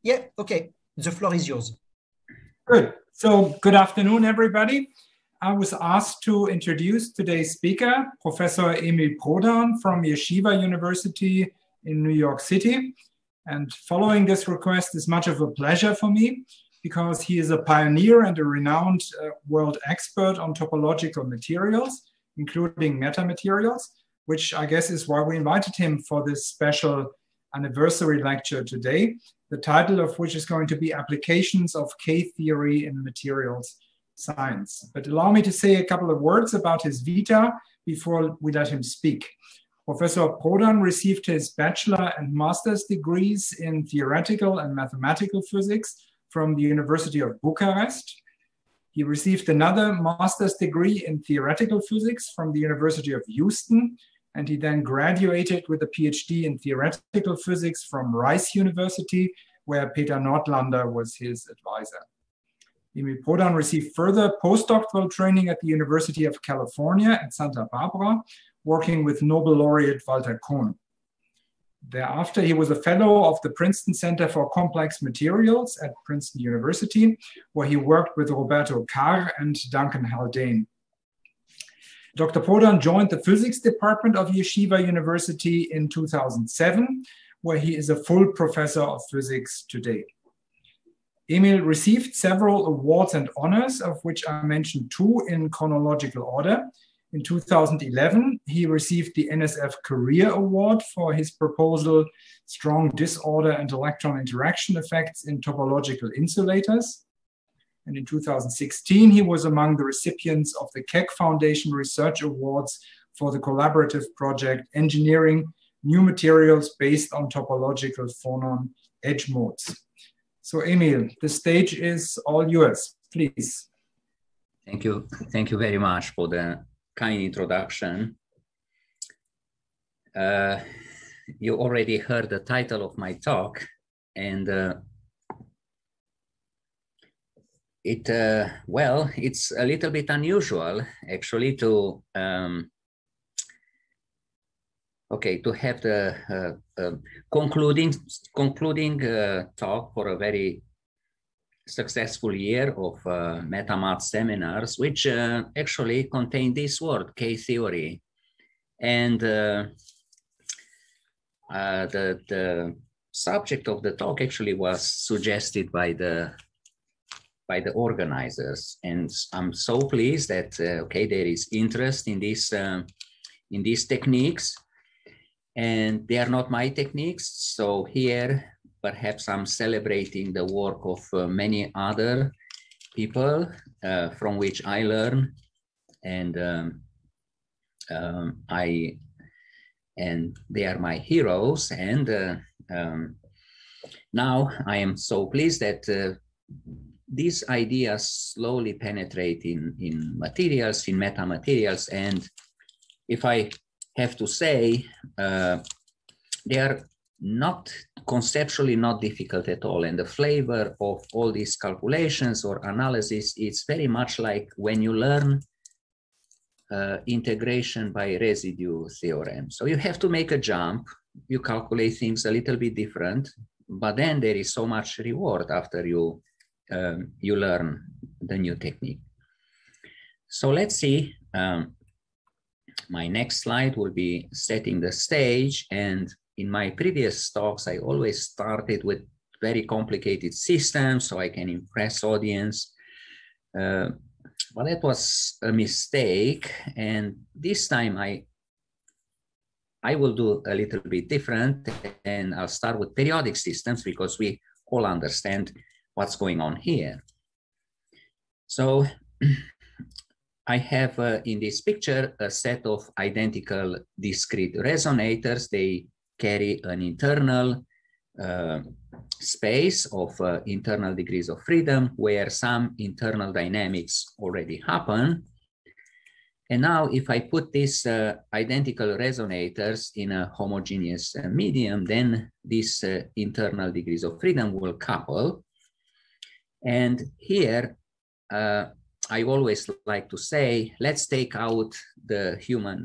Yeah, okay. The floor is yours. Good. So good afternoon, everybody. I was asked to introduce today's speaker, Professor Emil Prodan from Yeshiva University in New York City. And following this request is much of a pleasure for me because he is a pioneer and a renowned world expert on topological materials, including metamaterials, which I guess is why we invited him for this special anniversary lecture today, the title of which is going to be Applications of K-Theory in Materials Science. But allow me to say a couple of words about his vita before we let him speak. Professor Prodan received his bachelor and master's degrees in theoretical and mathematical physics from the University of Bucharest. He received another master's degree in theoretical physics from the University of Houston, and he then graduated with a PhD in theoretical physics from Rice University, where Peter Nordlander was his advisor. Emil Prodan received further postdoctoral training at the University of California at Santa Barbara, working with Nobel laureate Walter Kohn. Thereafter, he was a fellow of the Princeton Center for Complex Materials at Princeton University, where he worked with Roberto Carr and Duncan Haldane. Dr. Prodan joined the physics department of Yeshiva University in 2007, where he is a full professor of physics today. Emil received several awards and honors, of which I mentioned two in chronological order. In 2011, he received the NSF Career Award for his proposal, Strong Disorder and Electron Interaction Effects in Topological Insulators. And in 2016, he was among the recipients of the Keck Foundation Research Awards for the collaborative project Engineering New Materials Based on Topological Phonon Edge Modes. So Emil, the stage is all yours, please. Thank you. Thank you very much for the kind introduction. You already heard the title of my talk, and it's a little bit unusual actually to have the concluding talk for a very successful year of MetaMAT's seminars, which actually contain this word, K-theory. And the subject of the talk actually was suggested by the organizers. And I'm so pleased that, there is interest in these techniques. And they are not my techniques. So here, perhaps I'm celebrating the work of many other people from which I learn, and they are my heroes. And now I am so pleased that these ideas slowly penetrate in materials, in metamaterials, and if I have to say, they are not conceptually not difficult at all. And the flavor of all these calculations or analysis, it's very much like when you learn integration by residue theorem. So you have to make a jump, you calculate things a little bit different, but then there is so much reward after you learn the new technique. So let's see. My next slide will be setting the stage. And in my previous talks, I always started with very complicated systems so I can impress audience. But that was a mistake. And this time I will do a little bit different. And I'll start with periodic systems because we all understand what's going on here. So I have in this picture a set of identical discrete resonators. They carry an internal space of internal degrees of freedom where some internal dynamics already happen. And now if I put these identical resonators in a homogeneous medium, then these internal degrees of freedom will couple. And here, I always like to say, let's take out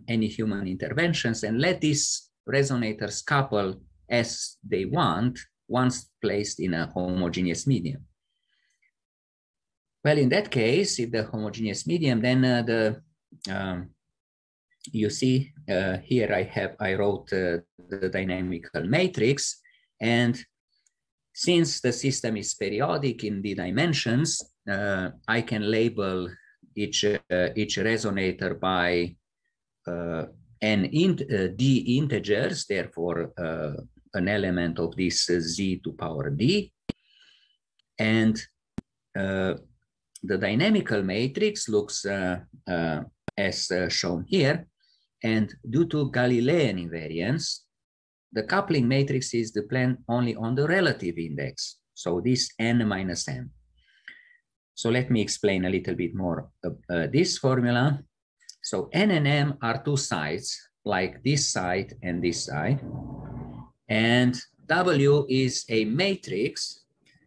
any human interventions and let these resonators couple as they want. once placed in a homogeneous medium. Well, in that case, if the homogeneous medium, then you see here I wrote the dynamical matrix, and since the system is periodic in the dimensions, I can label each resonator by d integers, therefore an element of this z to power d. And the dynamical matrix looks as shown here. And due to Galilean invariance, the coupling matrix is dependent only on the relative index. So this n minus m. So let me explain a little bit more this formula. So n and m are two sides, like this side and this side. And W is a matrix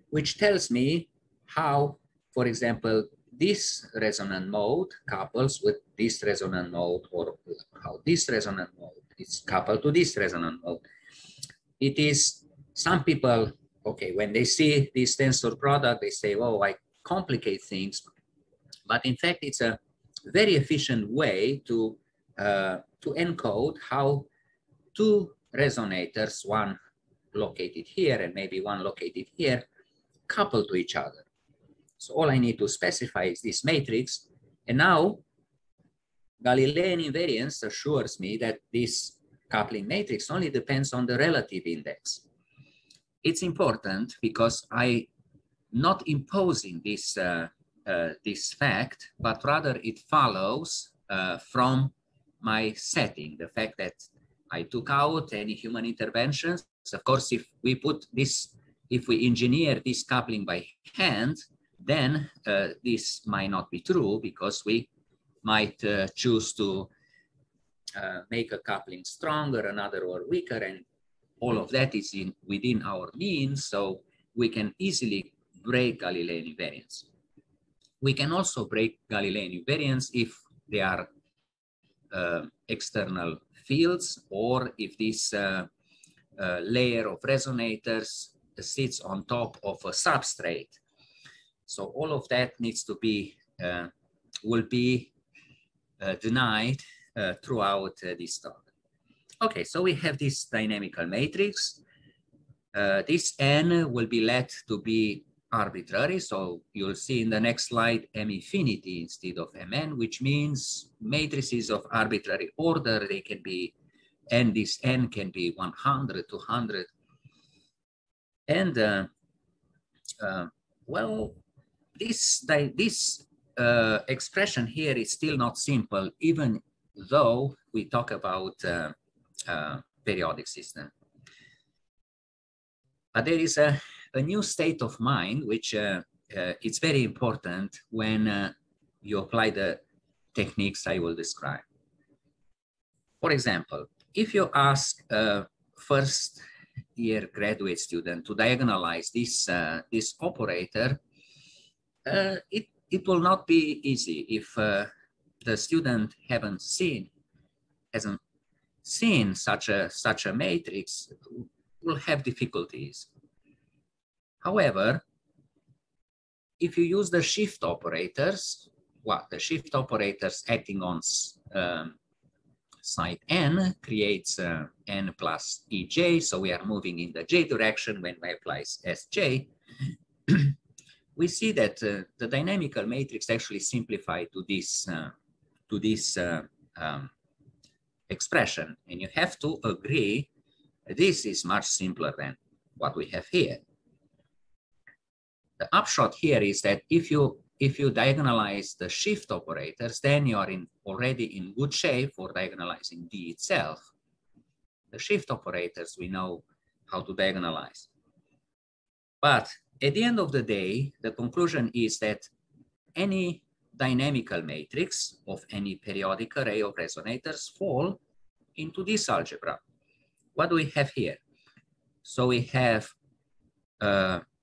which tells me how, for example, this resonant mode couples with this resonant mode, or how this resonant mode is coupled to this resonant mode. It is, some people, okay, when they see this tensor product, they say, oh, I complicate things. But in fact, it's a very efficient way to encode how two resonators, one located here and maybe one located here, couple to each other. So all I need to specify is this matrix. And now Galilean invariance assures me that this coupling matrix only depends on the relative index. It's important because I'm not imposing this, this fact, but rather it follows from my setting, the fact that I took out any human interventions. Of course, if we put this, if we engineer this coupling by hand, then this might not be true, because we might choose to make a coupling stronger, another or weaker, and all of that is within our means, so we can easily break Galilean invariance. We can also break Galilean invariance if they are external fields, or if this layer of resonators sits on top of a substrate. So all of that needs to be, will be denied throughout this talk. Okay, so we have this dynamical matrix. This n will be let to be arbitrary. So you'll see in the next slide m infinity instead of mn, which means matrices of arbitrary order. They can be, and this n can be 100, 200. And well, this expression here is still not simple, even though we talk about periodic system. But there is a new state of mind, which it's very important when you apply the techniques I will describe. For example, if you ask a first-year graduate student to diagonalize this operator, it will not be easy if the student hasn't seen such a matrix. Will have difficulties. However, if you use the shift operators, the shift operators acting on side n creates n plus ej, so we are moving in the j direction when we apply sj. We see that the dynamical matrix actually simplified to this expression, and you have to agree this is much simpler than what we have here. The upshot here is that if you diagonalize the shift operators, then you are already in good shape for diagonalizing D itself. The shift operators, we know how to diagonalize. But at the end of the day, the conclusion is that any dynamical matrix of any periodic array of resonators fall into this algebra. What do we have here? So we have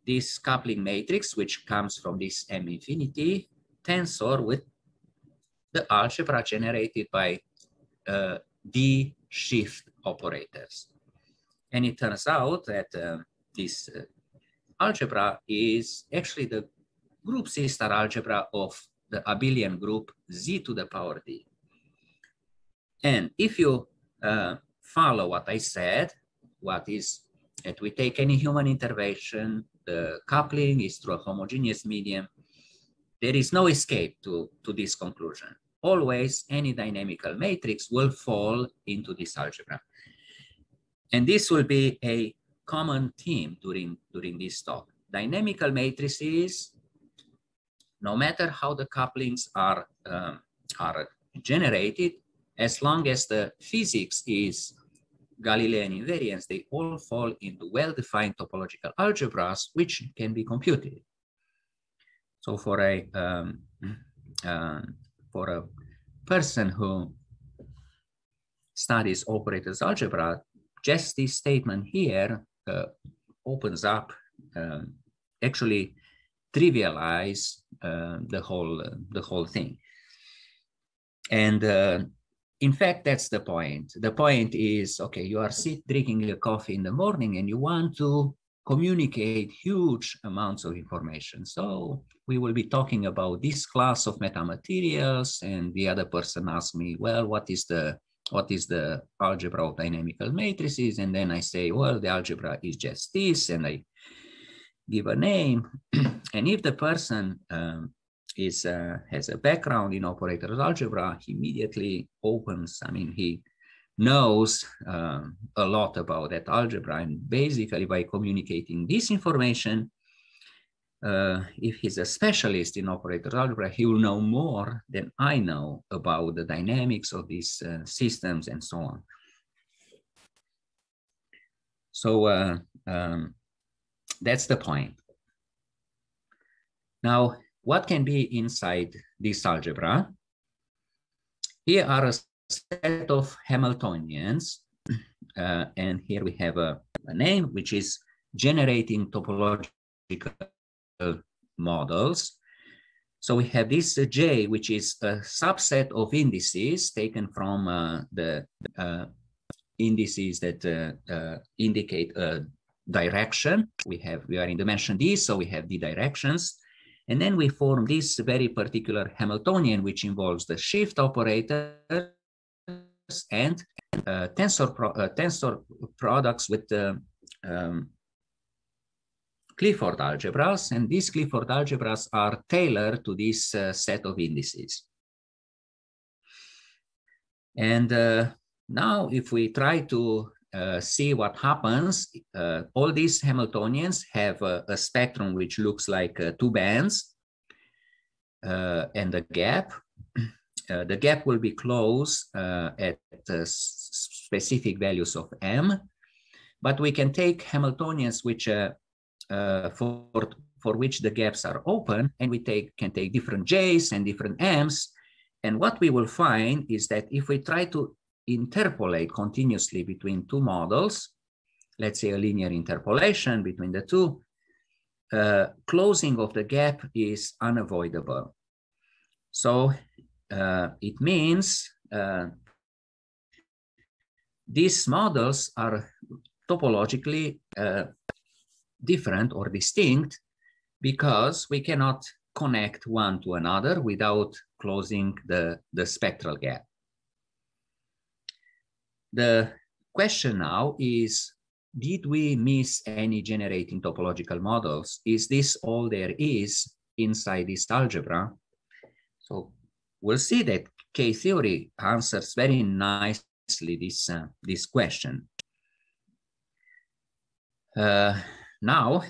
this coupling matrix, which comes from this M infinity tensor with the algebra generated by D shift operators. And it turns out that this algebra is actually the group sister algebra of the abelian group Z to the power D. And if you follow what I said, what is that we take any human intervention, the coupling is through a homogeneous medium, there is no escape to this conclusion. Always any dynamical matrix will fall into this algebra. And this will be a common theme during this talk. Dynamical matrices, no matter how the couplings are generated, as long as the physics is Galilean invariance, they all fall into well-defined topological algebras, which can be computed. So for a person who studies operators algebra, just this statement here opens up, actually trivialize the whole thing. And in fact, that's the point. The point is, okay, you are drinking a coffee in the morning and you want to communicate huge amounts of information. So we will be talking about this class of metamaterials, and the other person asks me, well, what is the algebra of dynamical matrices? And then I say, well, the algebra is just this, and I give a name. And if the person has a background in operators algebra, he immediately opens, he knows a lot about that algebra, and basically by communicating this information, if he's a specialist in operators algebra, he will know more than I know about the dynamics of these systems and so on. So that's the point. Now, what can be inside this algebra? Here are a set of Hamiltonians, and here we have a name, which is generating topological models. So we have this J, which is a subset of indices taken from the indices that indicate a direction. We are in dimension D, so we have the directions. And then we form this very particular Hamiltonian, which involves the shift operators and tensor products with Clifford algebras. And these Clifford algebras are tailored to this set of indices. And now if we try to see what happens, all these Hamiltonians have a spectrum which looks like two bands and a gap. The gap will be closed at specific values of m, but we can take Hamiltonians which for which the gaps are open, and we can take different j's and different m's, and what we will find is that if we try to interpolate continuously between two models, let's say a linear interpolation between the two, closing of the gap is unavoidable. So it means these models are topologically different or distinct because we cannot connect one to another without closing the spectral gap. The question now is, did we miss any generating topological models? Is this all there is inside this algebra? So we'll see that K-theory answers very nicely this question. Now,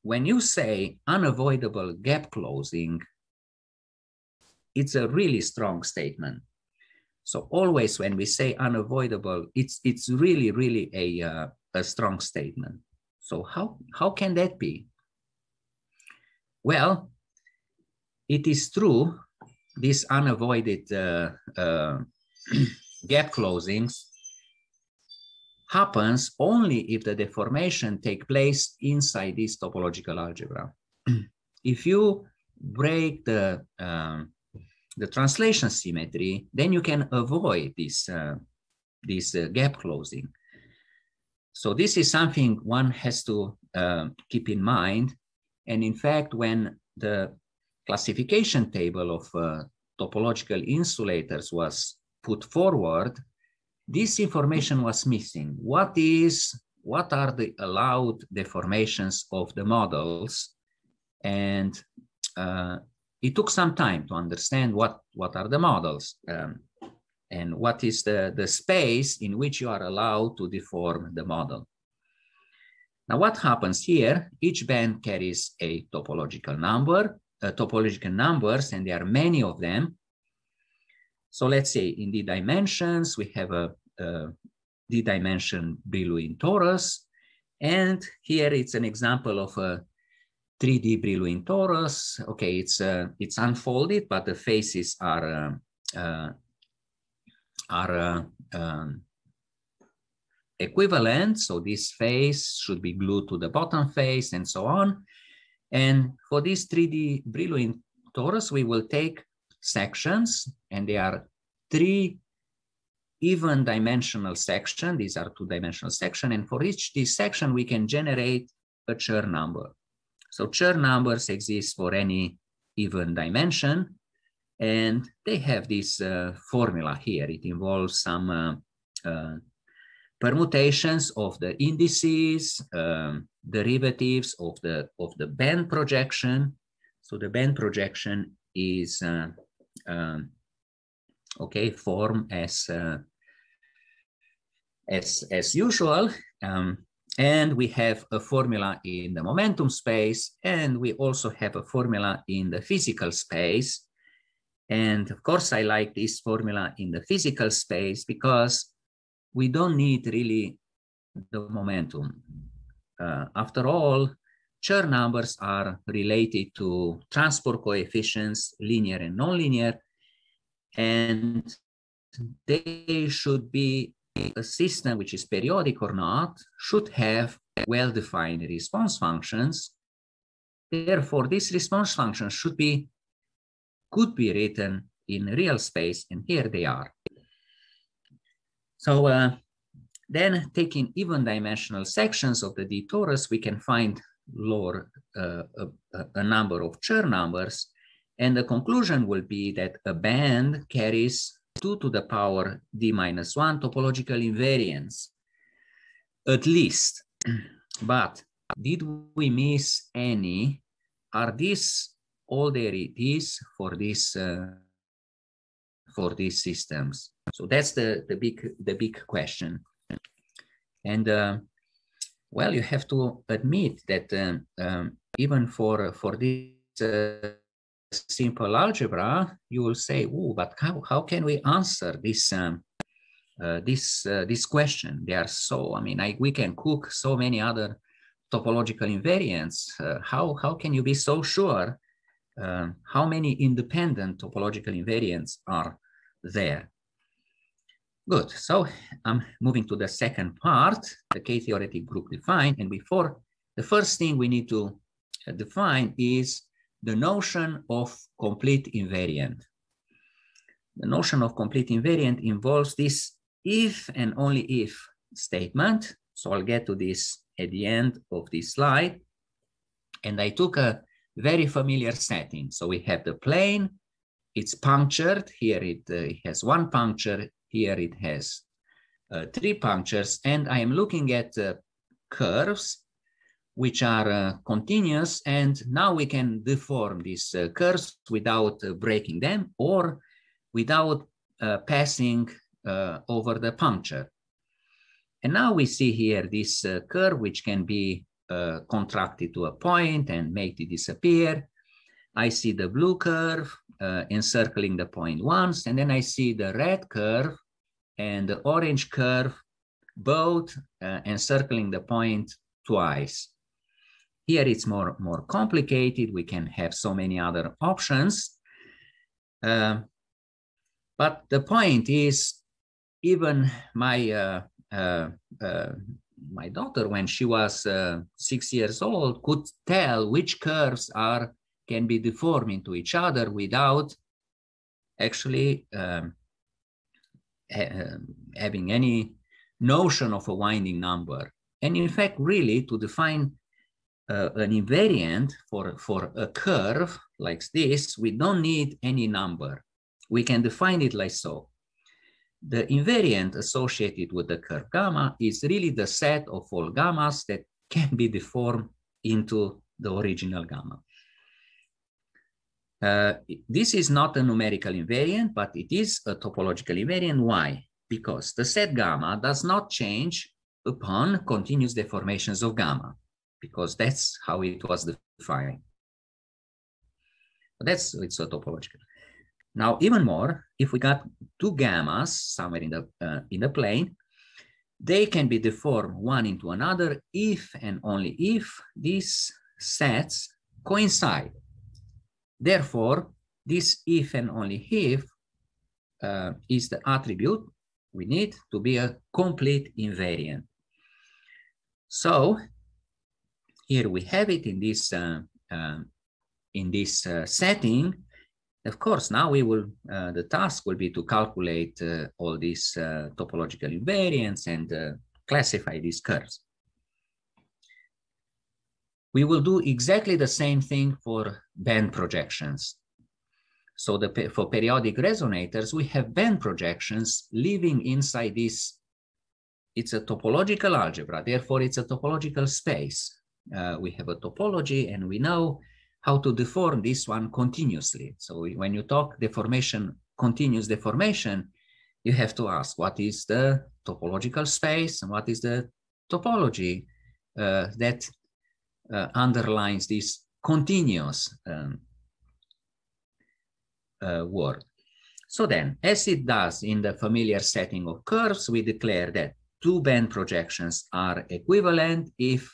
when you say unavoidable gap closing, it's a really strong statement. So always when we say unavoidable, it's really, really a strong statement. So how can that be? Well, it is true, this unavoided gap closings happens only if the deformation takes place inside this topological algebra. If you break the translation symmetry, then you can avoid this gap closing. So this is something one has to keep in mind. And in fact, when the classification table of topological insulators was put forward, this information was missing. What are the allowed deformations of the models? And it took some time to understand what are the models and what is the space in which you are allowed to deform the model. Now, what happens here? Each band carries a topological number, topological numbers, and there are many of them. So let's say in the dimensions, we have a D-dimension Brillouin torus. And here it's an example of a 3D Brillouin torus. Okay, it's unfolded, but the faces are equivalent. So this face should be glued to the bottom face and so on. And for this 3D Brillouin torus, we will take sections, and they are 3 even dimensional sections. These are 2-dimensional sections. And for each this section, we can generate a Chern number. So Chern numbers exist for any even dimension. And they have this formula here. It involves some permutations of the indices, derivatives of the band projection. So the band projection is okay, form as usual. And we have a formula in the momentum space, and we also have a formula in the physical space. And of course, I like this formula in the physical space because we don't need really the momentum. After all, Chern numbers are related to transport coefficients, linear and nonlinear, and they should be a system which is periodic or not, should have well-defined response functions. Therefore, this response function could be written in real space, and here they are. So then taking even dimensional sections of the D torus, we can find a number of Chern numbers, and the conclusion will be that a band carries 2 to the power D-1 topological invariants, at least. But did we miss any? Are these all there it is for these systems? So that's the big question. And well, you have to admit that even for this simple algebra, you will say, "Oh, but how can we answer this this question?" They are so, I mean, we can cook so many other topological invariants. How can you be so sure? How many independent topological invariants are there? Good. So I'm moving to the second part, the K-theoretic group defined. And before, the first thing we need to define is the notion of complete invariant. The notion of complete invariant involves this if and only if statement. So I'll get to this at the end of this slide. And I took a very familiar setting. So we have the plane, it's punctured. Here it has 1 puncture. Here it has 3 punctures, and I am looking at curves which are continuous, and now we can deform these curves without breaking them or without passing over the puncture. And now we see here this curve which can be contracted to a point and make it disappear. I see the blue curve encircling the point once, and then I see the red curve and the orange curve both encircling the point twice. Here it's more complicated. We can have so many other options. But the point is, even my my daughter, when she was 6 years old, could tell which curves can be deformed into each other without actually having any notion of a winding number. And in fact, really, to define an invariant for a curve like this, we don't need any number. We can define it like so. The invariant associated with the curve gamma is really the set of all gammas that can be deformed into the original gamma. This is not a numerical invariant, but it is a topological invariant. Why? Because the set gamma does not change upon continuous deformations of gamma, because that's how it was defined. It's a topological. Now, even more, if we got two gammas somewhere in the plane, they can be deformed one into another if and only if these sets coincide. Therefore, this if and only if is the attribute we need to be a complete invariant. So here we have it in this setting. Of course, now we will the task will be to calculate all these topological invariants and classify these curves. We will do exactly the same thing for band projections. So for periodic resonators, we have band projections living inside this. It's a topological algebra, therefore it's a topological space. We have a topology and we know how to deform this one continuously. So when you talk deformation, continuous deformation, you have to ask what is the topological space and what is the topology that underlines this continuous word. So then, as it does in the familiar setting of curves, we declare that two band projections are equivalent if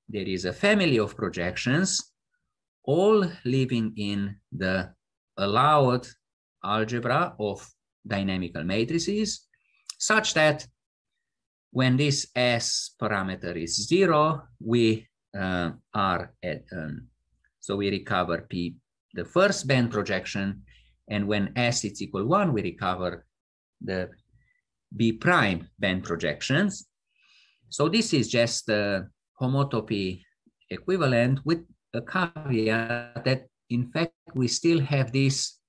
there is a family of projections all living in the allowed algebra of dynamical matrices, such that when this S parameter is 0, we are at, so we recover P, the first band projection, and when S is equal 1, we recover the B prime band projections. So this is just the homotopy equivalent with a caveat that in fact we still have this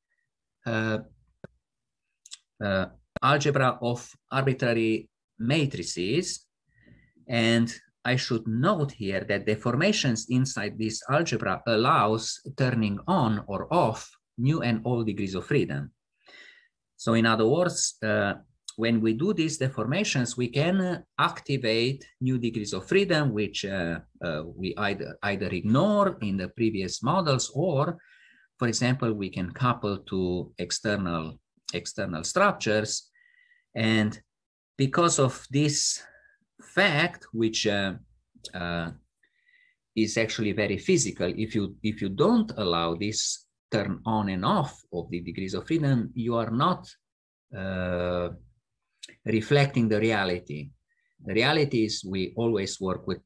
algebra of arbitrary matrices. And I should note here that deformations inside this algebra allows turning on or off new and old degrees of freedom. So in other words, when we do these deformations, we can activate new degrees of freedom, which we either ignore in the previous models, or, for example, we can couple to external structures. And because of this fact, which is actually very physical, if you don't allow this turn on and off of the degrees of freedom, you are not reflecting the reality. The reality is we always work with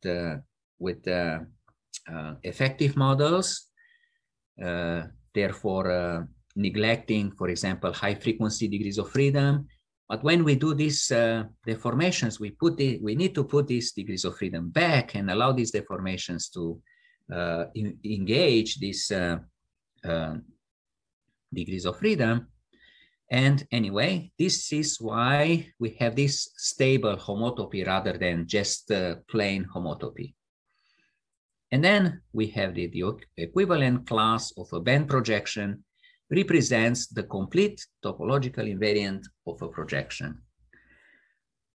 effective models, therefore neglecting, for example, high frequency degrees of freedom. But when we do these deformations, we need to put these degrees of freedom back and allow these deformations to engage these degrees of freedom. And anyway, this is why we have this stable homotopy rather than just plain homotopy. And then we have the equivalent class of a band projection represents the complete topological invariant of a projection.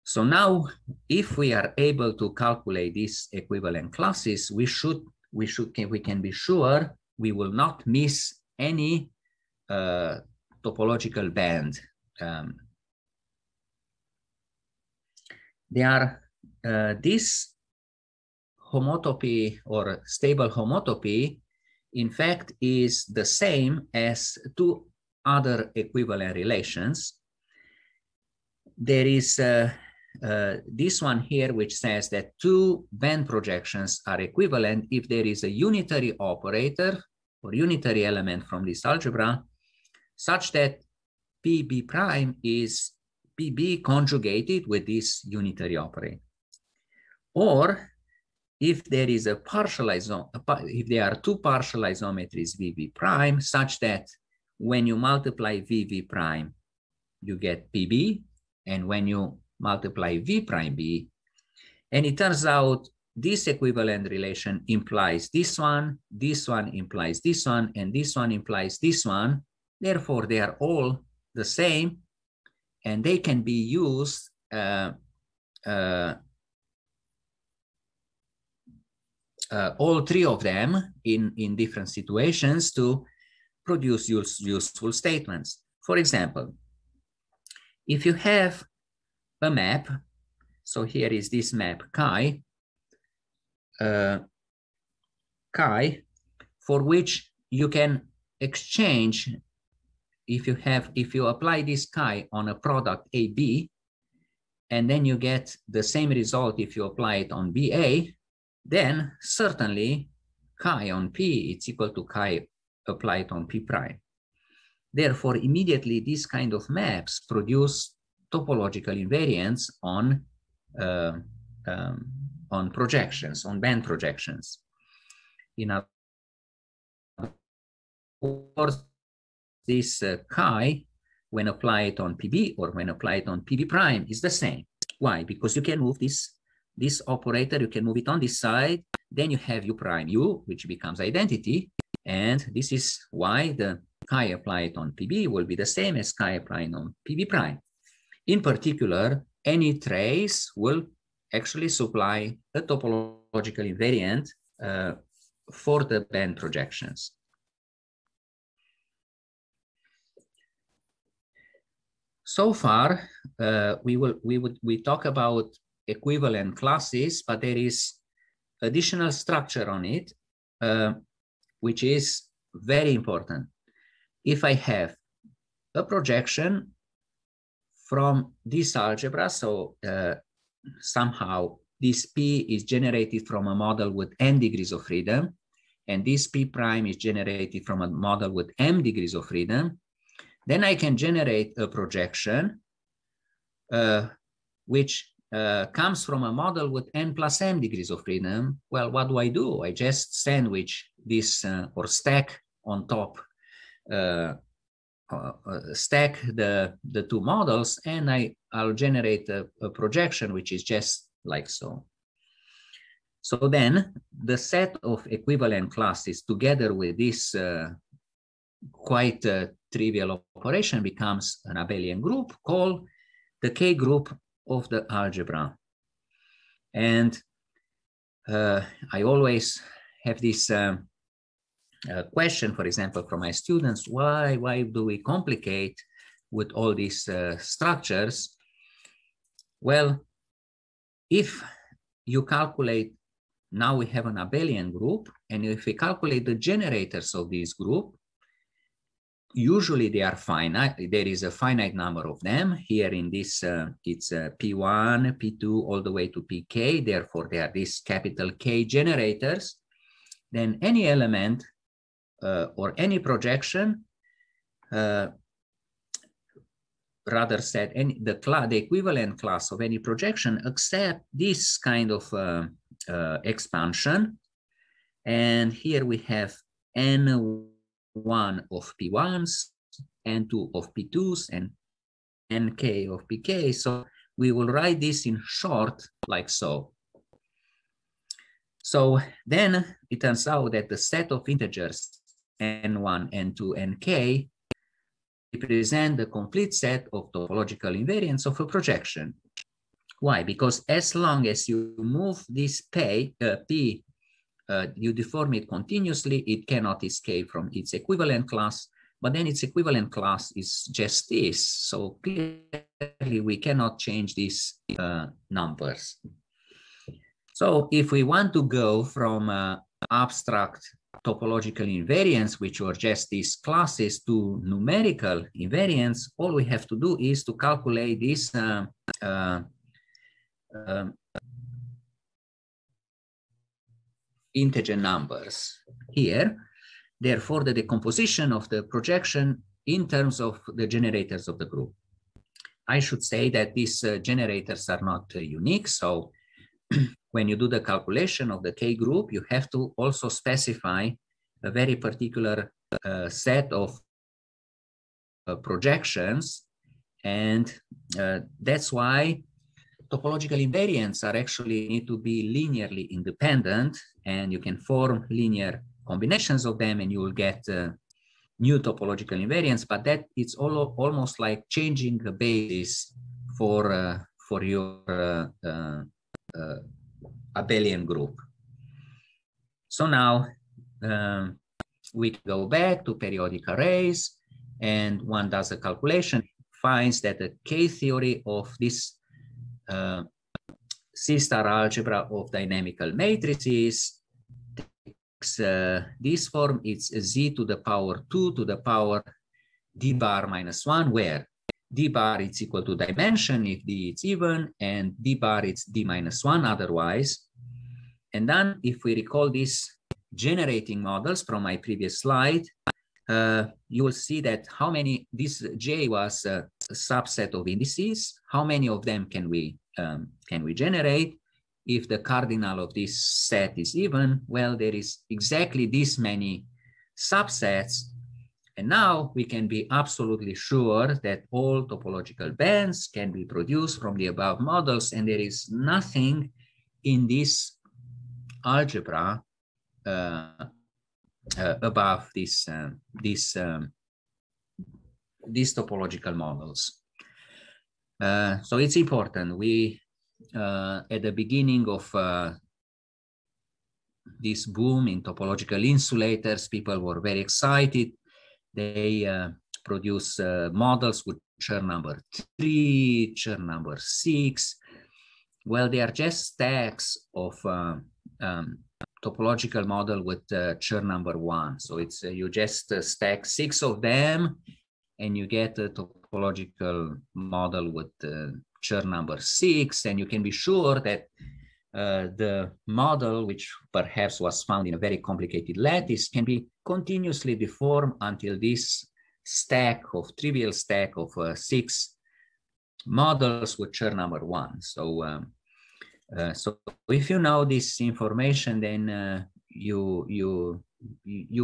So now, if we are able to calculate these equivalent classes, we can be sure we will not miss any topological band. This homotopy or stable homotopy, in fact, is the same as two other equivalent relations. There is this one here, which says that two band projections are equivalent if there is a unitary operator or unitary element from this algebra, such that PB prime is PB conjugated with this unitary operator. Or if there is a partial if there are two partial isometries VV prime, such that when you multiply VV prime, you get PB, and when you multiply V prime B, and it turns out this equivalent relation implies this one implies this one, and this one implies this one. Therefore, they are all the same, and they can be used all three of them in different situations to produce useful statements. For example, if you have a map, so here is this map chi, for which you can exchange, if you apply this chi on a product AB, and then you get the same result if you apply it on BA, then certainly chi on P is equal to chi applied on P prime. Therefore, immediately these kind of maps produce topological invariants on projections, on band projections. In other words, this chi, when applied on PB or when applied on PB prime, is the same. Why? Because you can move this operator, you can move it on this side, then you have U prime U, which becomes identity, and this is why the chi applied on PB will be the same as chi applied on PB prime. In particular, any trace will actually supply a topological invariant for the band projections. So far, we talk about equivalent classes, but there is additional structure on it, which is very important. If I have a projection from this algebra, so somehow this P is generated from a model with n degrees of freedom, and this P prime is generated from a model with m degrees of freedom, then I can generate a projection which comes from a model with n plus m degrees of freedom. Well, what do? I just sandwich this or stack on top, stack the two models, and I'll generate a projection which is just like so. So then the set of equivalent classes together with this quite trivial operation becomes an abelian group called the K group of the algebra. And I always have this question, for example, from my students, why do we complicate with all these structures? Well, if you calculate, now we have an abelian group, and if we calculate the generators of this group, usually they are finite. There is a finite number of them. Here in this, it's P1, P2, all the way to Pk. Therefore, there are these capital K generators. Then any element or any projection, rather said, the equivalent class of any projection accept this kind of expansion. And here we have N1 of P1s, N2 of P2s, and Nk of Pk. So we will write this in short like so. So then it turns out that the set of integers N1, N2, Nk represent the complete set of topological invariants of a projection. Why? Because as long as you move this P, you deform it continuously, it cannot escape from its equivalent class, but then its equivalent class is just this. So clearly we cannot change these numbers. So if we want to go from abstract topological invariants, which were just these classes, to numerical invariants, all we have to do is to calculate this integer numbers here. Therefore, the decomposition of the projection in terms of the generators of the group. I should say that these generators are not unique. So when you do the calculation of the K group, you have to also specify a very particular set of projections. And that's why topological invariants are actually need to be linearly independent, and you can form linear combinations of them and you will get new topological invariants, but that it's almost like changing the basis for your abelian group. So now we go back to periodic arrays, and one does a calculation, finds that the K-theory of this C-star algebra of dynamical matrices takes this form. It's z to the power 2 to the power d bar minus 1, where d bar is equal to dimension if d is even, and d bar is d minus 1 otherwise. And then if we recall these generating models from my previous slide, you will see that how many, this J was a subset of indices. How many of them can we generate? If the cardinal of this set is even, well, there is exactly this many subsets. And now we can be absolutely sure that all topological bands can be produced from the above models, and there is nothing in this algebra above these topological models. So it's important. We at the beginning of this boom in topological insulators, people were very excited. They produce models with Chern number 3, Chern number 6. Well, they are just stacks of topological model with Chern number 1. So it's you just stack 6 of them, and you get a topological model with Chern number 6, and you can be sure that the model, which perhaps was found in a very complicated lattice, can be continuously deformed until this trivial stack of 6 models with Chern number 1. So so if you know this information, then you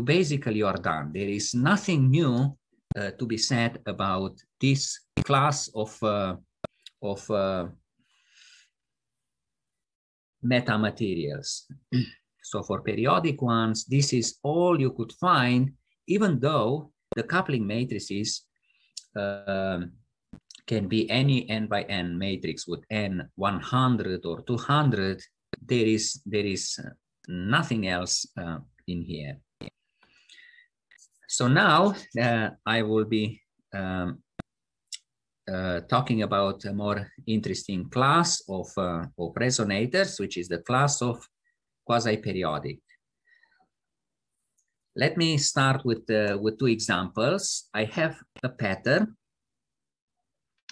basically are done. There is nothing new to be said about this class of metamaterials. So for periodic ones, this is all you could find, even though the coupling matrices can be any n by n matrix with n 100 or 200. There is nothing else in here. So now I will be talking about a more interesting class of resonators, which is the class of quasi-periodic. Let me start with 2 examples. I have a pattern,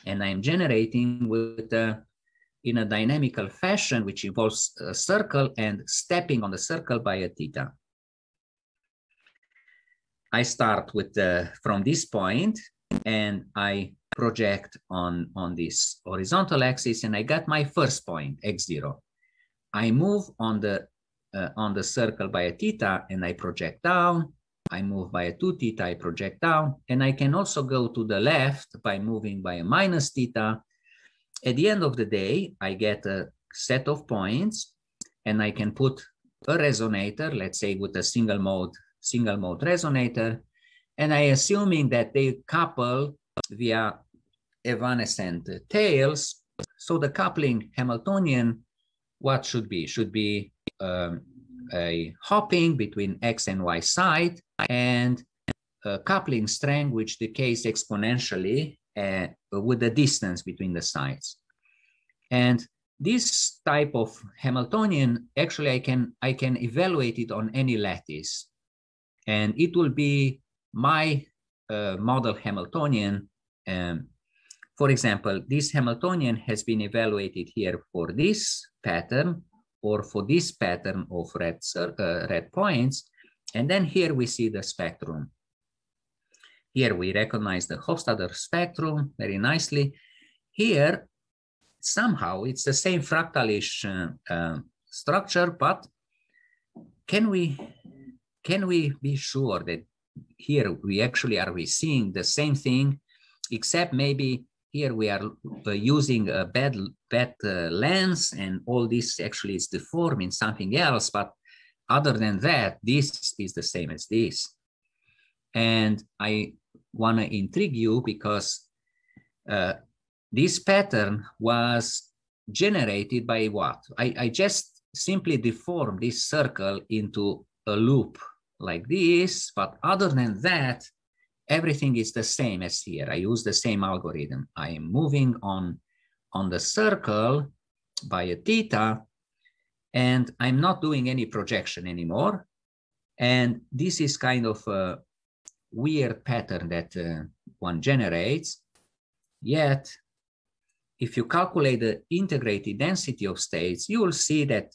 and I'm generating with in a dynamical fashion, which involves a circle and stepping on the circle by a theta. I start with from this point, and I project on this horizontal axis, and I got my first point, x0. I move on the circle by a theta, and I project down. I move by a 2 theta, I project down, and I can also go to the left by moving by a minus theta. At the end of the day, I get a set of points, and I can put a resonator, let's say with a single mode resonator, and I assuming that they couple via evanescent tails. So the coupling Hamiltonian, what should be? Should be a hopping between x and y side, and a coupling strength which decays exponentially with the distance between the sides. And this type of Hamiltonian, actually I can evaluate it on any lattice, and it will be my model Hamiltonian. For example, this Hamiltonian has been evaluated here for this pattern, or for this pattern of red points. And then here we see the spectrum. Here we recognize the Hofstadter spectrum very nicely. Here, somehow, it's the same fractalish structure, but can we be sure that here we actually are seeing the same thing, except maybe here we are using a bad lens, and all this actually is deformed in something else, but other than that, this is the same as this. And I want to intrigue you because this pattern was generated by what? I just simply deformed this circle into a loop like this, but other than that, everything is the same as here. I use the same algorithm. I am moving on the circle by a theta, and I'm not doing any projection anymore. And this is kind of a weird pattern that one generates. Yet, if you calculate the integrated density of states, you will see that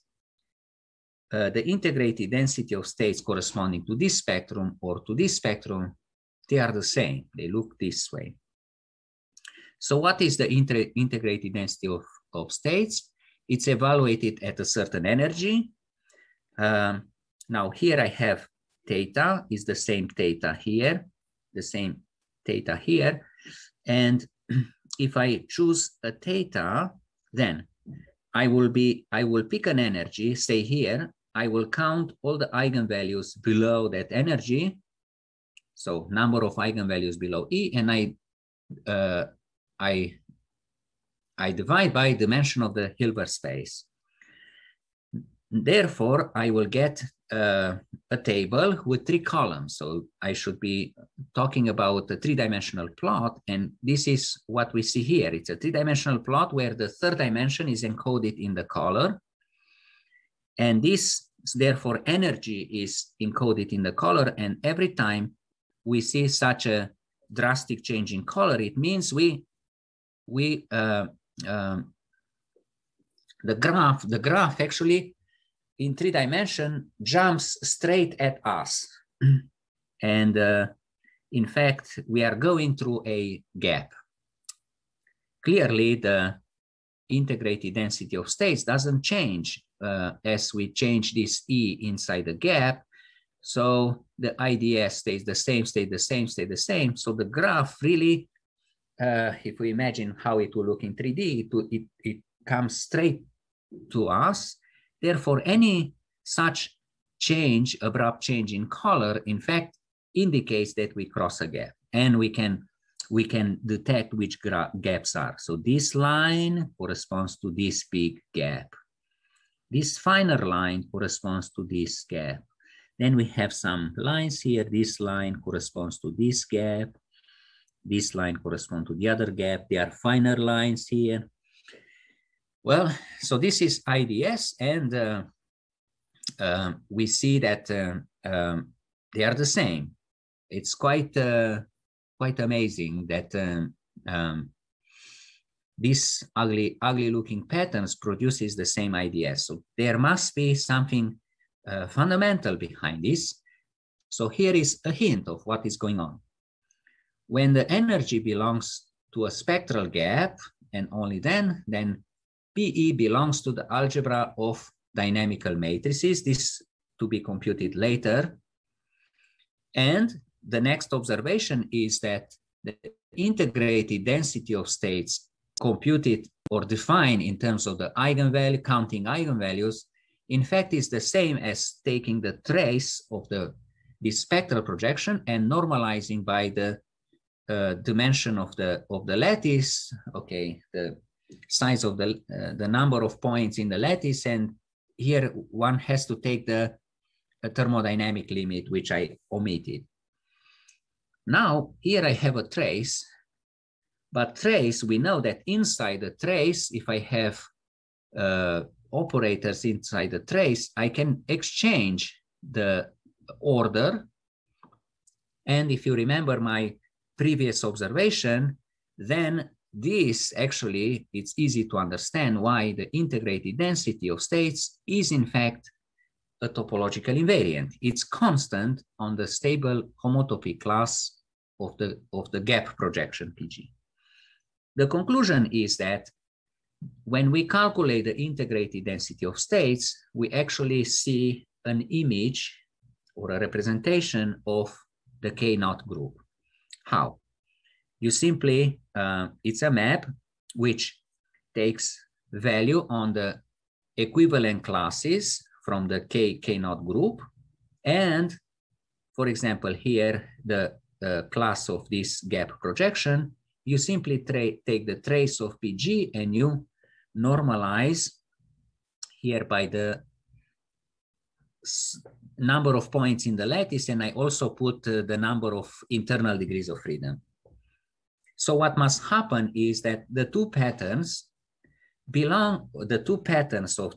the integrated density of states corresponding to this spectrum or to this spectrum, they are the same. They look this way. So what is the integrated density of states? It's evaluated at a certain energy. Now here I have theta is the same theta here, the same theta here. And if I choose a theta, then I will pick an energy, say here, I will count all the eigenvalues below that energy. So number of eigenvalues below E, and I divide by dimension of the Hilbert space. Therefore, I will get a table with 3 columns. So I should be talking about a 3-dimensional plot, and this is what we see here. It's a 3-dimensional plot where the 3rd dimension is encoded in the color. And this, therefore, energy is encoded in the color, and every time we see such a drastic change in color, it means the graph actually in 3 dimensions jumps straight at us. And in fact, we are going through a gap. Clearly, the integrated density of states doesn't change as we change this E inside the gap. So the IDS stays the same, stay the same, stay the same. So the graph really, if we imagine how it will look in 3D, it comes straight to us. Therefore, any such change, abrupt change in color, in fact, indicates that we cross a gap, and we can detect which gaps are. So this line corresponds to this big gap. This finer line corresponds to this gap. Then we have some lines here. This line corresponds to this gap. This line corresponds to the other gap. There are finer lines here. Well, so this is IDS, and we see that they are the same. It's quite amazing that this ugly-looking patterns produces the same IDS. So there must be something fundamental behind this. So here is a hint of what is going on. When the energy belongs to a spectral gap, and only then PE belongs to the algebra of dynamical matrices, this to be computed later. And the next observation is that the integrated density of states computed or defined in terms of the eigenvalue, counting eigenvalues, in fact is the same as taking the trace of the spectral projection and normalizing by the dimension of the lattice, okay, the size of the number of points in the lattice, and here one has to take the thermodynamic limit, which I omitted. Now, here I have a trace, but trace, we know that inside the trace, if I have operators inside the trace, I can exchange the order. And if you remember my previous observation, then this actually, it's easy to understand why the integrated density of states is in fact a topological invariant. It's constant on the stable homotopy class of the gap projection PG. The conclusion is that when we calculate the integrated density of states, we actually see an image or a representation of the K-naught group. How? You simply, it's a map which takes value on the equivalent classes from the K-naught group. And for example, here, the class of this gap projection, you simply take the trace of PG and you normalize here by the number of points in the lattice, and I also put the number of internal degrees of freedom. So what must happen is that the two patterns of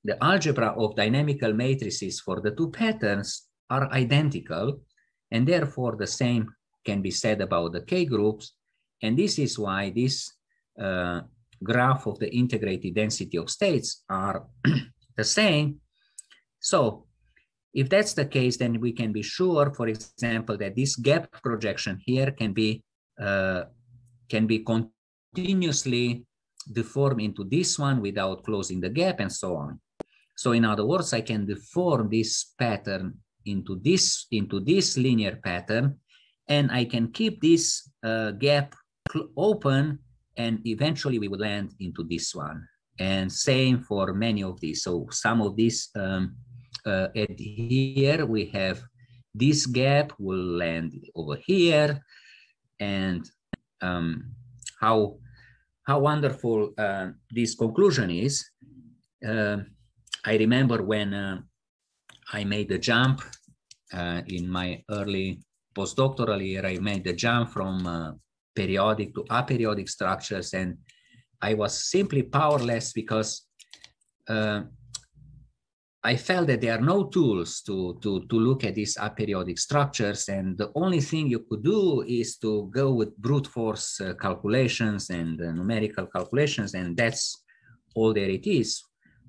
the algebra of dynamical matrices for the two patterns are identical, and therefore the same can be said about the K groups. And this is why this graph of the integrated density of states are the same. So if that's the case, then we can be sure, for example, that this gap projection here can be continuously deformed into this one without closing the gap and so on. So in other words, I can deform this pattern into this linear pattern, and I can keep this gap open, and eventually we will land into this one. And same for many of these. So some of these here we have this gap will land over here, and how wonderful this conclusion is. I remember when I made the jump in my early postdoctoral year, I made the jump from periodic to aperiodic structures, and I was simply powerless because I felt that there are no tools to look at these aperiodic structures, and the only thing you could do is to go with brute force calculations and numerical calculations, and that's all there it is.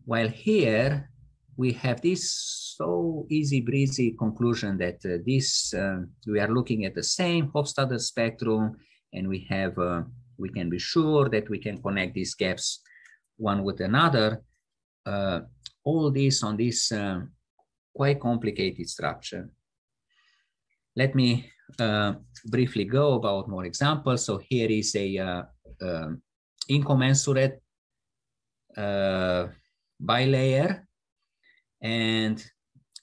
While here we have this so easy breezy conclusion that we are looking at the same Hofstadter spectrum, and we can be sure that we can connect these gaps one with another. All this on this quite complicated structure. Let me briefly go about more examples. So here is a incommensurate bilayer, and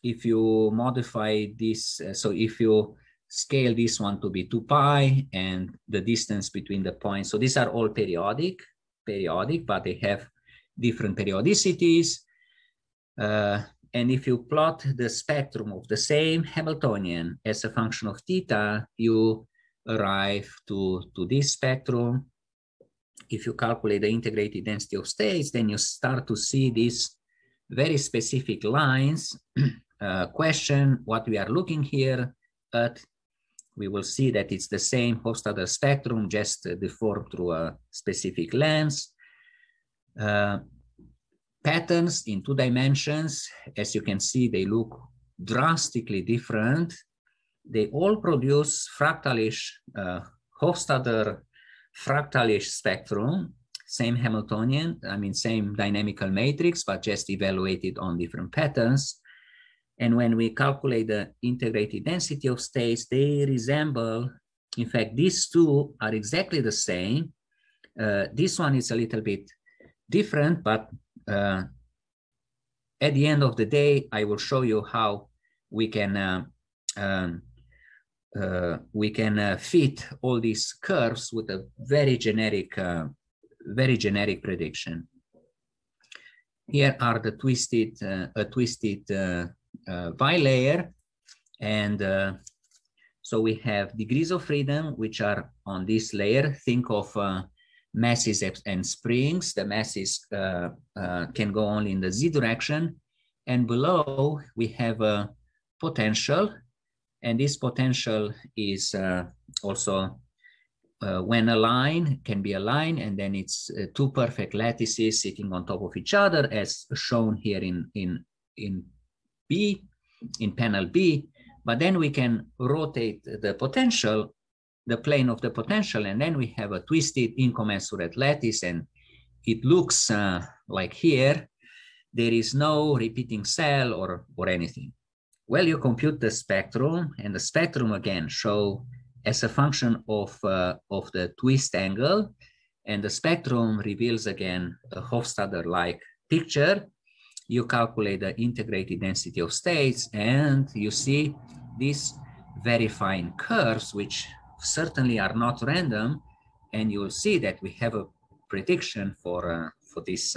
if you modify this, so if you scale this one to be 2 pi and the distance between the points, so these are all periodic, but they have different periodicities. And if you plot the spectrum of the same Hamiltonian as a function of theta, you arrive to this spectrum. If you calculate the integrated density of states, then you start to see these very specific lines. Question what we are looking here at. We will see that it's the same Hofstadter spectrum, just deformed through a specific lens. Patterns in 2 dimensions, as you can see, they look drastically different. They all produce fractalish, Hofstadter fractalish spectrum, same Hamiltonian, I mean, same dynamical matrix, but just evaluated on different patterns. And when we calculate the integrated density of states, they resemble, in fact, these two are exactly the same. This one is a little bit different, but at the end of the day, I will show you how we can fit all these curves with a very generic prediction. Here are the twisted bilayer, and so we have degrees of freedom which are on this layer. Think of masses and springs. The masses can go only in the z direction, and below we have a potential, and this potential is also when a line can be a line, and then it's 2 perfect lattices sitting on top of each other, as shown here in B, in panel B. But then we can rotate the potential the plane of the potential, and then we have a twisted incommensurate lattice, and it looks like here, there is no repeating cell or anything. Well, you compute the spectrum, and the spectrum again show as a function of the twist angle, and the spectrum reveals again a Hofstadter-like picture. You calculate the integrated density of states, and you see these very fine curves, which certainly are not random, and you'll see that we have a prediction for this.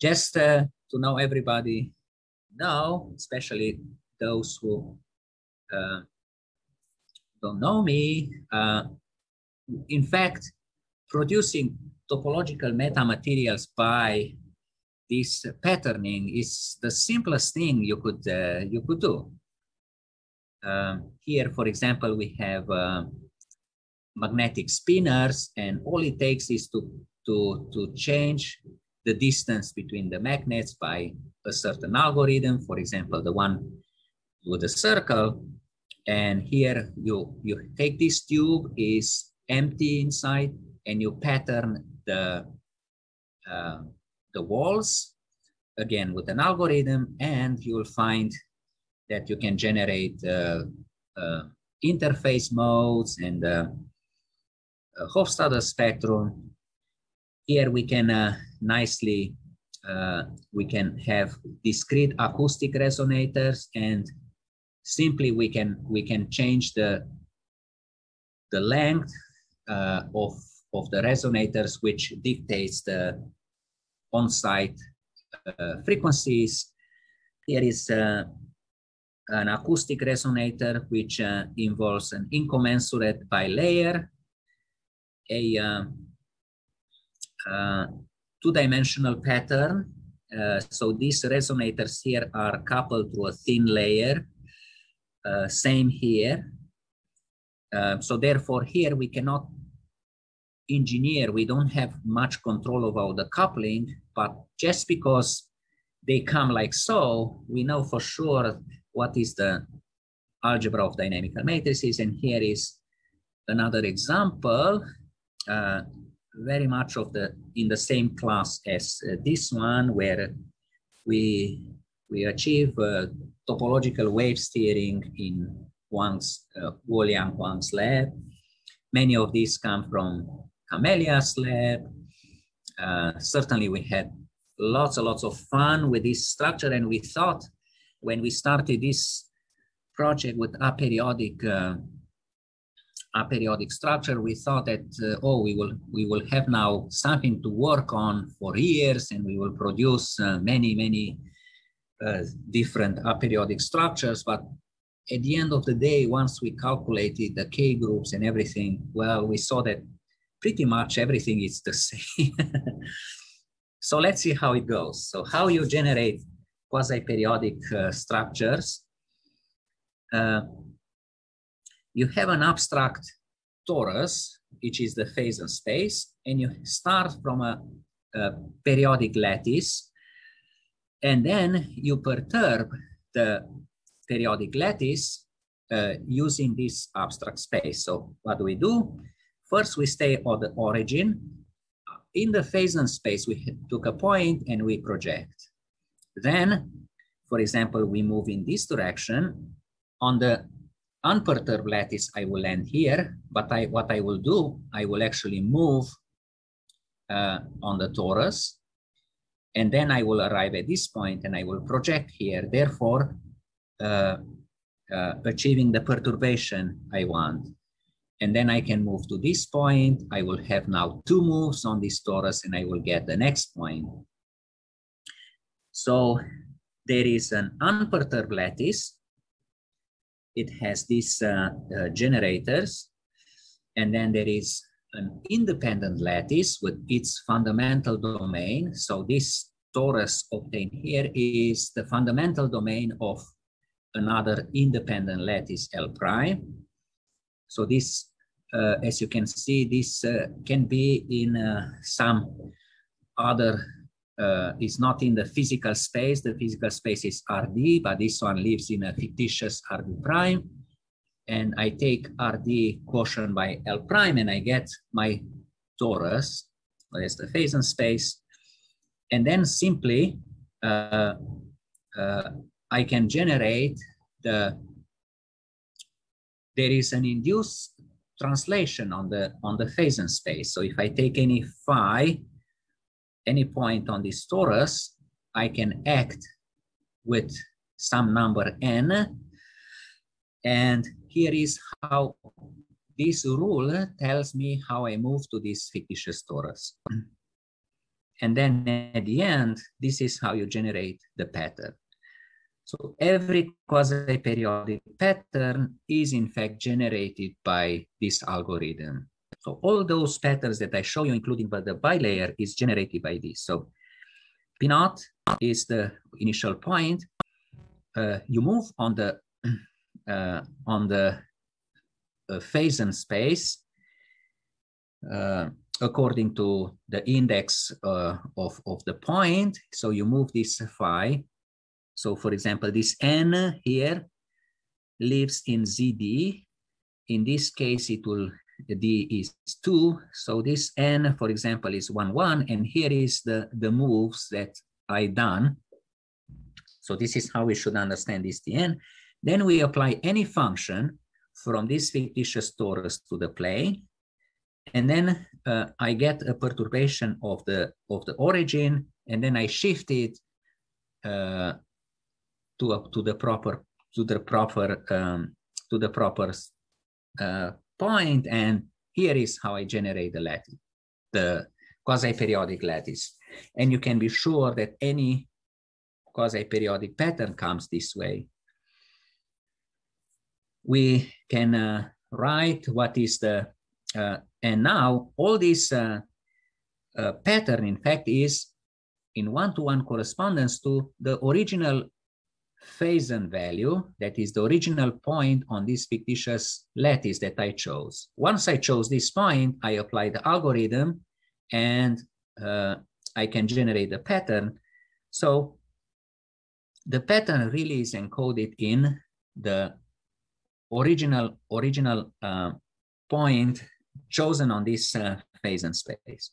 Just to know, everybody know, especially those who don't know me, in fact, producing topological metamaterials by this patterning is the simplest thing you could do. Here, for example, we have magnetic spinors, and all it takes is to change the distance between the magnets by a certain algorithm, for example, the one with the circle. And here you take this tube, is empty inside, and you pattern the walls again with an algorithm, and you will find that you can generate interface modes and Hofstadter spectrum. Here we can nicely we can have discrete acoustic resonators, and simply we can change the length of the resonators, which dictates the on-site frequencies. Here is an acoustic resonator, which involves an incommensurate bilayer, a two-dimensional pattern. So these resonators here are coupled to a thin layer. Same here. So therefore here we cannot engineer, we don't have much control over the coupling, but just because they come like so, we know for sure what is the algebra of dynamical matrices. And here is another example, very much in the same class as this one, where we achieve topological wave steering in Woliang Huang's lab. Many of these come from Kamelia's lab. Certainly we had lots and lots of fun with this structure, and we thought when we started this project with aperiodic structure, we thought that we will have now something to work on for years, and we will produce many different aperiodic structures. But at the end of the day, once we calculated the K groups and everything, well, we saw that pretty much everything is the same. So let's see how it goes. So how you generate quasi-periodic structures. You have an abstract torus, which is the phase space, and you start from a periodic lattice, and then you perturb the periodic lattice using this abstract space. So what do we do? First, we stay on the origin. In the phase space, we took a point and we project. Then, for example, we move in this direction. On the unperturbed lattice, I will end here, but what I will do, I will actually move on the torus, and then I will arrive at this point and I will project here, therefore achieving the perturbation I want. And then I can move to this point. I will have now two moves on this torus, and I will get the next point. So there is an unperturbed lattice. It has these generators, and then there is an independent lattice with its fundamental domain. So this torus obtained here is the fundamental domain of another independent lattice L prime. So this, as you can see, this can be in some other is not in the physical space. The physical space is RD, but this one lives in a fictitious RD prime. And I take RD quotient by L prime, and I get my torus. That's the Phasor space. And then simply, I can generate there is an induced translation on the Phasor space. So if I take any phi, any point on this torus, I can act with some number n. And here is how this rule tells me how I move to this fictitious torus. And then at the end, this is how you generate the pattern. So every quasi-periodic pattern is in fact generated by this algorithm. So all those patterns that I show you, including the bilayer, is generated by this. So P naught is the initial point. You move on the Phasor space according to the index of the point. So you move this phi. So for example, this n here lives in ZD. In this case, it will, D is 2. So this n, for example, is 1, 1. And here is the moves that I done. So this is how we should understand this Tn. Then we apply any function from this fictitious torus to the plane. And then I get a perturbation of the origin, and then I shift it to the proper point, and here is how I generate the lattice, the quasi-periodic lattice. And you can be sure that any quasi-periodic pattern comes this way. We can write what is the and now all this pattern, in fact, is in one-to-one correspondence to the original Phasor value, that is the original point on this fictitious lattice that I chose. Once I chose this point, I apply the algorithm, and I can generate the pattern. So the pattern really is encoded in the original point chosen on this Phasor space.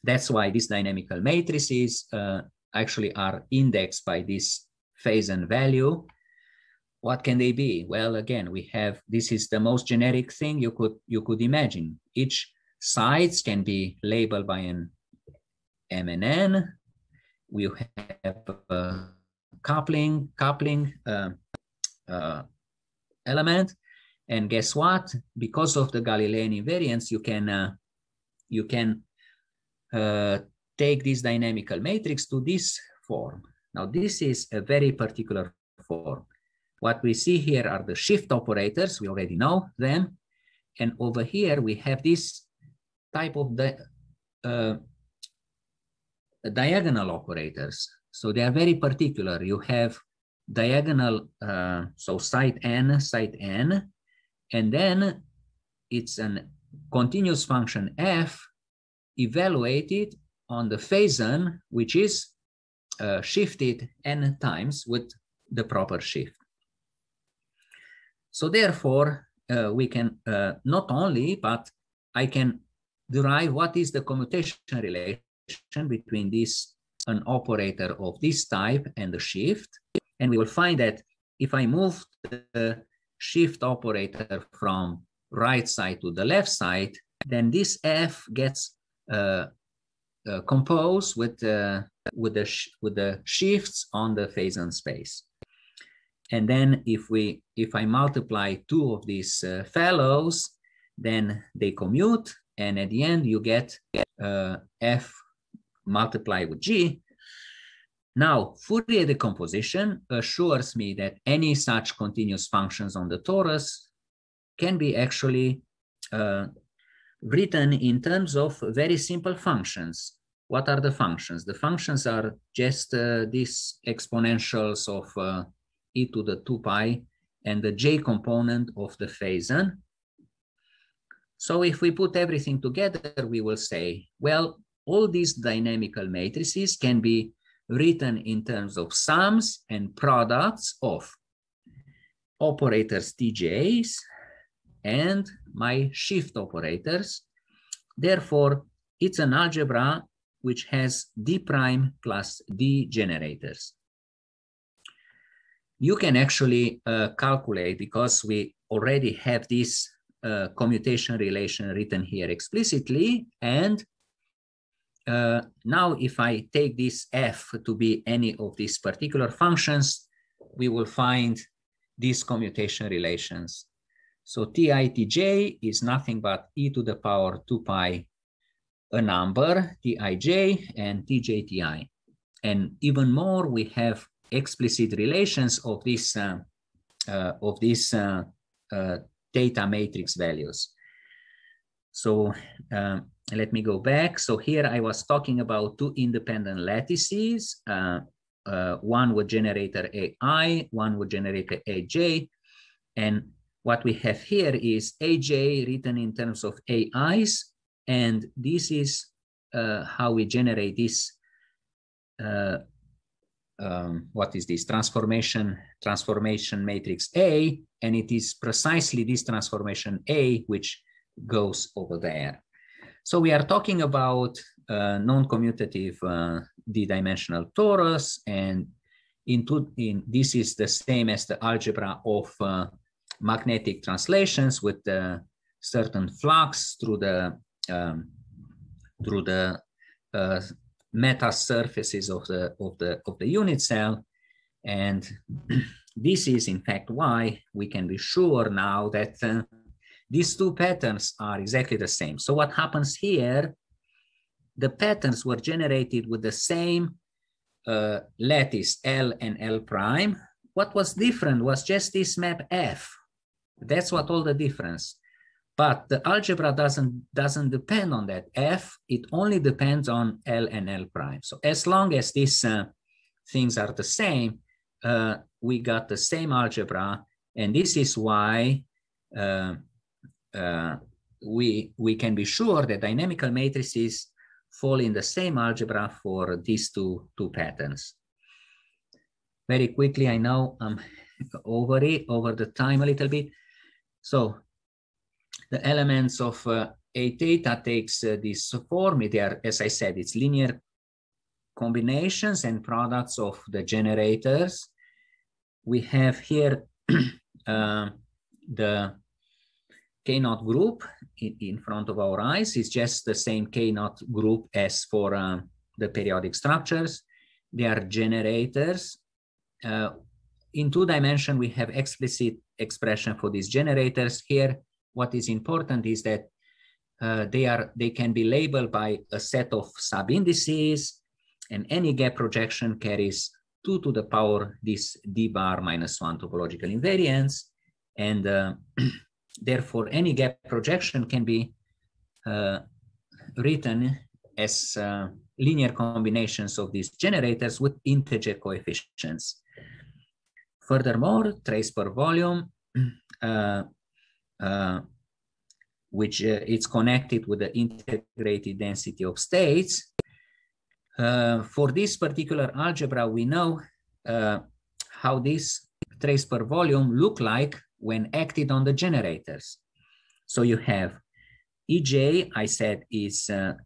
That's why these dynamical matrices actually are indexed by this Phasor value. What can they be? Well, again, we have, this is the most generic thing you could imagine. Each sides can be labeled by an M and N. We have a coupling element. And guess what? Because of the Galilean invariance, you can take this dynamical matrix to this form. Now, this is a very particular form. What we see here are the shift operators. We already know them. And over here, we have this type of diagonal operators. So they are very particular. You have diagonal, so site n, and then it's a continuous function f evaluated on the Phasor, which is shifted n times with the proper shift. So therefore, we can not only, but I can derive what is the commutation relation between this, an operator of this type and the shift. And we will find that if I move the shift operator from right side to the left side, then this f gets composed with the shifts on the Phasor space. And then if I multiply two of these fellows, then they commute, and at the end you get f multiplied with g. Now, Fourier decomposition assures me that any such continuous functions on the torus can be actually written in terms of very simple functions. What are the functions? The functions are just these exponentials of e to the 2 pi and the j component of the Phasor. So if we put everything together, we will say, well, all these dynamical matrices can be written in terms of sums and products of operators Tj's and my shift operators. Therefore, it's an algebra which has D prime plus D generators. You can actually calculate, because we already have this commutation relation written here explicitly. And now if I take this f to be any of these particular functions, we will find these commutation relations. So Tij is nothing but e to the power 2 pi, a number, Tij, and Tjti. And even more, we have explicit relations of this theta matrix values. So let me go back. So here I was talking about two independent lattices, one with generator Ai, one with generator Aj. And what we have here is Aj written in terms of Ais, and this is how we generate this, what is this, transformation matrix A, and it is precisely this transformation A which goes over there. So we are talking about non-commutative d-dimensional torus, and this is the same as the algebra of magnetic translations with certain flux through the meta surfaces of the unit cell. And this is in fact why we can be sure now that these two patterns are exactly the same. So what happens here, the patterns were generated with the same lattice L and L prime. What was different was just this map F. That's what all the difference. But the algebra doesn't depend on that F. It only depends on L and L prime. So as long as these things are the same, we got the same algebra, and this is why we can be sure that dynamical matrices fall in the same algebra for these two patterns. Very quickly, I know I'm over the time a little bit. So the elements of A theta takes this form. They are, as I said, it's linear combinations and products of the generators. We have here the K-naught group in front of our eyes. It's just the same K-naught group as for the periodic structures. They are generators. In 2 dimensions, we have explicit expression for these generators. Here, what is important is that they can be labeled by a set of subindices, and any gap projection carries 2 to the power this d bar minus 1 topological invariants, and therefore any gap projection can be written as linear combinations of these generators with integer coefficients. Furthermore, trace per volume, which is connected with the integrated density of states. For this particular algebra, we know how this trace per volume look like when acted on the generators. So you have Ej, I said,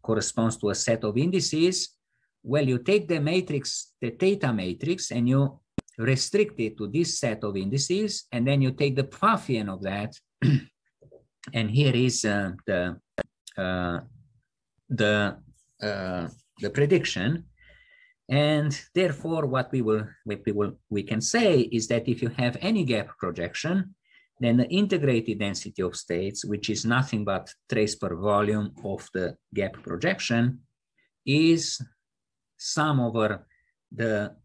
corresponds to a set of indices. Well, you take the matrix, the theta matrix, and you restrict it to this set of indices, and then you take the Pfaffian of that, and here is the prediction. And therefore, what we can say is that if you have any gap projection, then the integrated density of states, which is nothing but trace per volume of the gap projection, is sum over the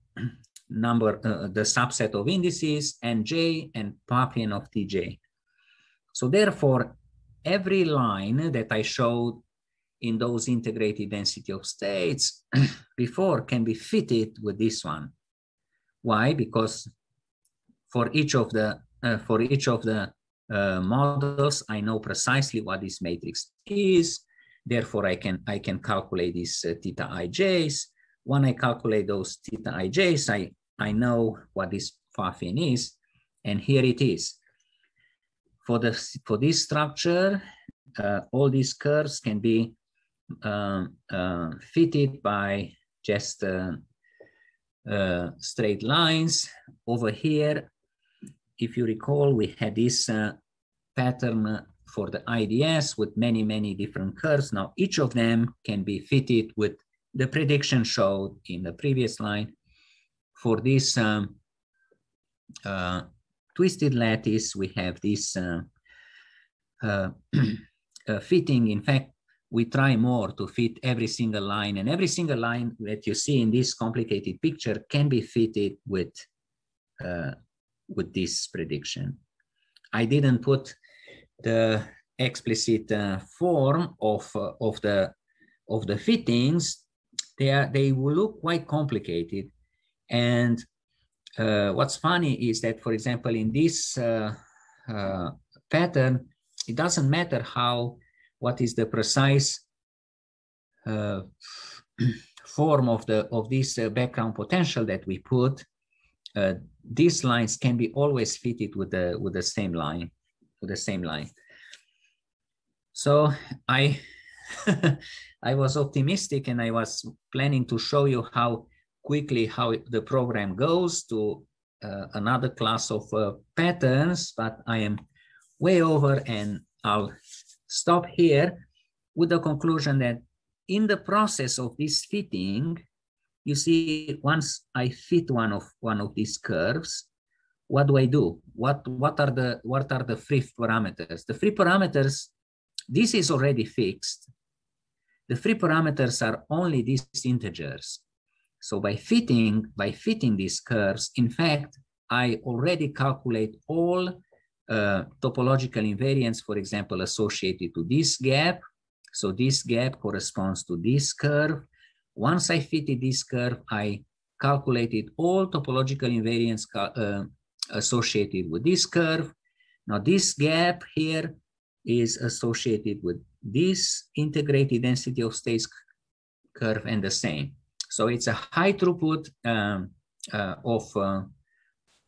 number, the subset of indices, and J and Pfaffian of Tj. So therefore, every line that I showed in those integrated density of states before can be fitted with this one. Why? Because for each of the models, I know precisely what this matrix is. Therefore, I can calculate these theta ij's. When I calculate those theta ij's, I know what this phi is, and here it is. For this structure, all these curves can be fitted by just straight lines. Over here, if you recall, we had this pattern for the IDS with many, many different curves. Now, each of them can be fitted with the prediction showed in the previous line. For this twisted lattice, we have this fitting. In fact, we try more to fit every single line, and every single line that you see in this complicated picture can be fitted with this prediction. I didn't put the explicit form of the fittings. They will look quite complicated, and what's funny is that, for example, in this pattern, it doesn't matter what is the precise form of this background potential that we put. These lines can be always fitted with the same line. So I was optimistic, and I was planning to show you how the program goes to another class of patterns, but I am way over, and I'll stop here with the conclusion that in the process of this fitting, you see, once I fit one of these curves, what do I do? What are the free parameters? The free parameters, this is already fixed. The free parameters are only these integers. So by fitting these curves, in fact, I already calculate all topological invariants, for example, associated to this gap. So this gap corresponds to this curve. Once I fitted this curve, I calculated all topological invariants associated with this curve. Now this gap here is associated with this integrated density of states curve, and the same. So it's a high throughput of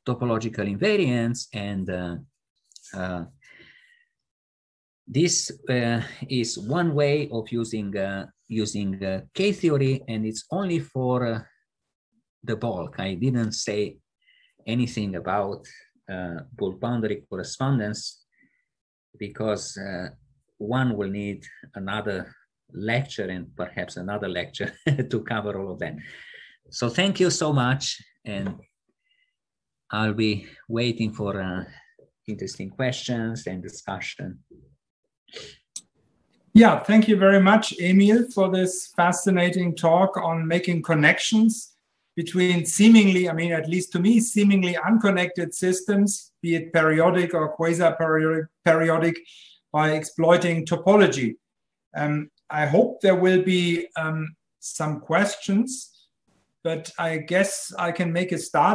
topological invariants, and this is one way of using K-theory, and it's only for the bulk. I didn't say anything about bulk boundary correspondence, because one will need another lecture and perhaps another lecture to cover all of that. So thank you so much, and I'll be waiting for interesting questions and discussion. Yeah, thank you very much, Emil, for this fascinating talk on making connections between seemingly, I mean, at least to me, seemingly unconnected systems, be it periodic or quasi-periodic, by exploiting topology. I hope there will be some questions, but I guess I can make a start.